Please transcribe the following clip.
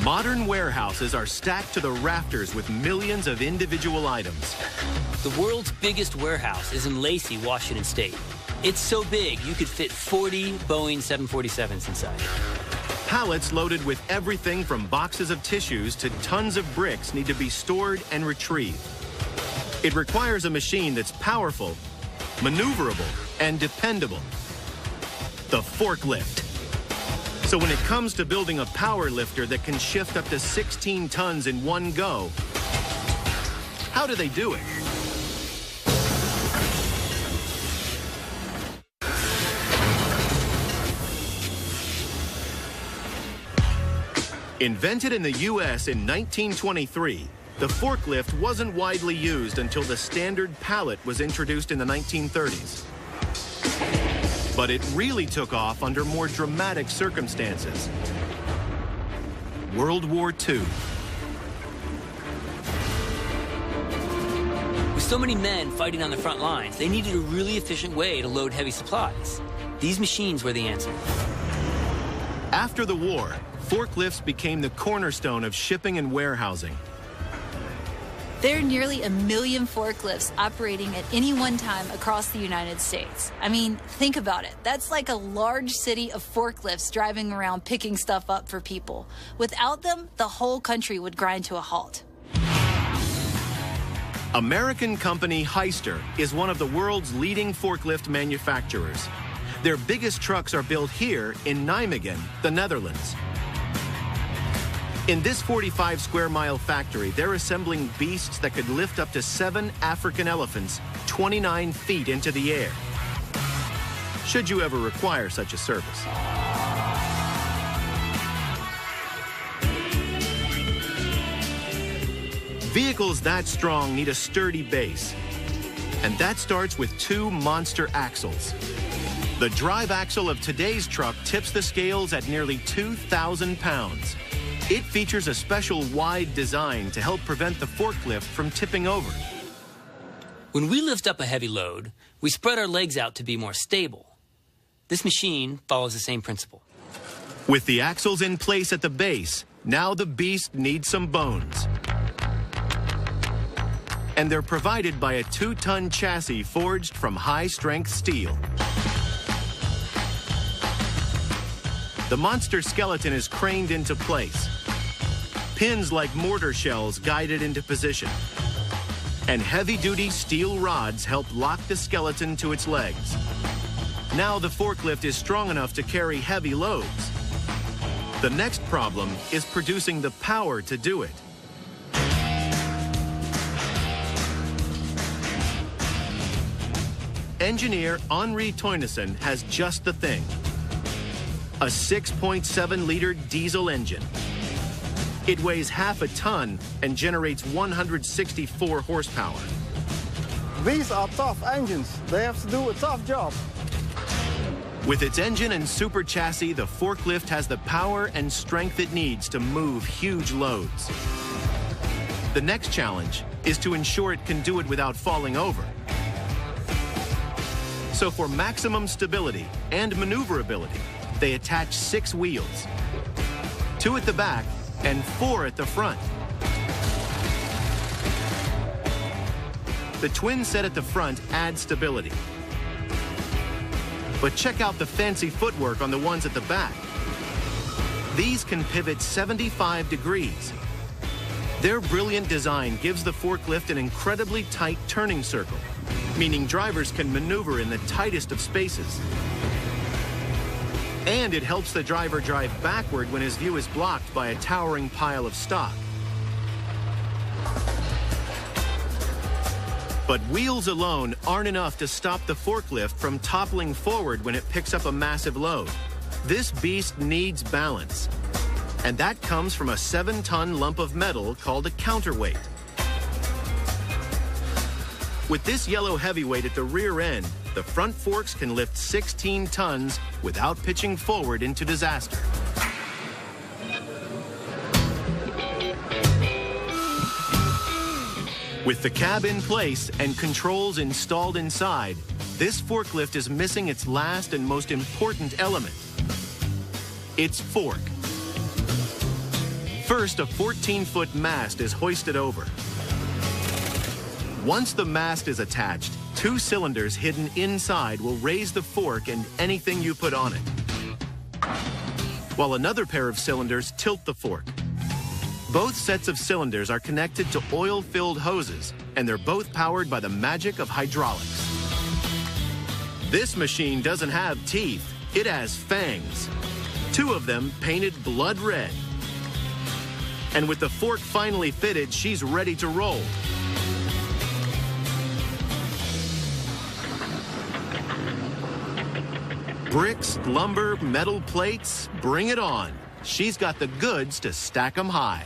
Modern warehouses are stacked to the rafters with millions of individual items. The world's biggest warehouse is in Lacey, Washington State. It's so big, you could fit 40 Boeing 747s inside. Pallets loaded with everything from boxes of tissues to tons of bricks need to be stored and retrieved. It requires a machine that's powerful, maneuverable, and dependable. The forklift. So when it comes to building a power lifter that can shift up to 16 tons in one go, how do they do it? Invented in the U.S. in 1923, the forklift wasn't widely used until the standard pallet was introduced in the 1930s. But it really took off under more dramatic circumstances. World War II. With so many men fighting on the front lines, they needed a really efficient way to load heavy supplies. These machines were the answer. After the war, forklifts became the cornerstone of shipping and warehousing. There are nearly 1 million forklifts operating at any one time across the United States. I mean, think about it. That's like a large city of forklifts driving around picking stuff up for people. Without them, the whole country would grind to a halt. American company Hyster is one of the world's leading forklift manufacturers. Their biggest trucks are built here in Nijmegen, the Netherlands. In this 45 square mile factory, they're assembling beasts that could lift up to 7 African elephants 29 feet into the air, should you ever require such a service. Vehicles that strong need a sturdy base, and that starts with 2 monster axles. The drive axle of today's truck tips the scales at nearly 2,000 pounds. It features a special wide design to help prevent the forklift from tipping over. When we lift up a heavy load, we spread our legs out to be more stable. This machine follows the same principle. With the axles in place at the base, now the beast needs some bones. And they're provided by a 2-ton chassis forged from high-strength steel. The monster skeleton is craned into place. Pins like mortar shells guide it into position. And heavy-duty steel rods help lock the skeleton to its legs. Now the forklift is strong enough to carry heavy loads. The next problem is producing the power to do it. Engineer Henri Teunissen has just the thing. A 6.7-liter diesel engine. It weighs half a ton and generates 164 horsepower. These are tough engines. They have to do a tough job. With its engine and super chassis, the forklift has the power and strength it needs to move huge loads. The next challenge is to ensure it can do it without falling over. So for maximum stability and maneuverability, they attach 6 wheels, 2 at the back and 4 at the front. The twin set at the front adds stability. But check out the fancy footwork on the ones at the back. These can pivot 75 degrees. Their brilliant design gives the forklift an incredibly tight turning circle, meaning drivers can maneuver in the tightest of spaces. And it helps the driver drive backward when his view is blocked by a towering pile of stock. But wheels alone aren't enough to stop the forklift from toppling forward when it picks up a massive load. This beast needs balance. And that comes from a 7-ton lump of metal called a counterweight. With this yellow heavyweight at the rear end, the front forks can lift 16 tons without pitching forward into disaster. With the cab in place and controls installed inside, this forklift is missing its last and most important element, its fork. First, a 14-foot mast is hoisted over. Once the mast is attached, 2 cylinders hidden inside will raise the fork and anything you put on it, while another pair of cylinders tilt the fork. Both sets of cylinders are connected to oil-filled hoses, and they're both powered by the magic of hydraulics. This machine doesn't have teeth, it has fangs. 2 of them painted blood red. And with the fork finally fitted, she's ready to roll. Bricks, lumber, metal plates, bring it on. She's got the goods to stack 'em high.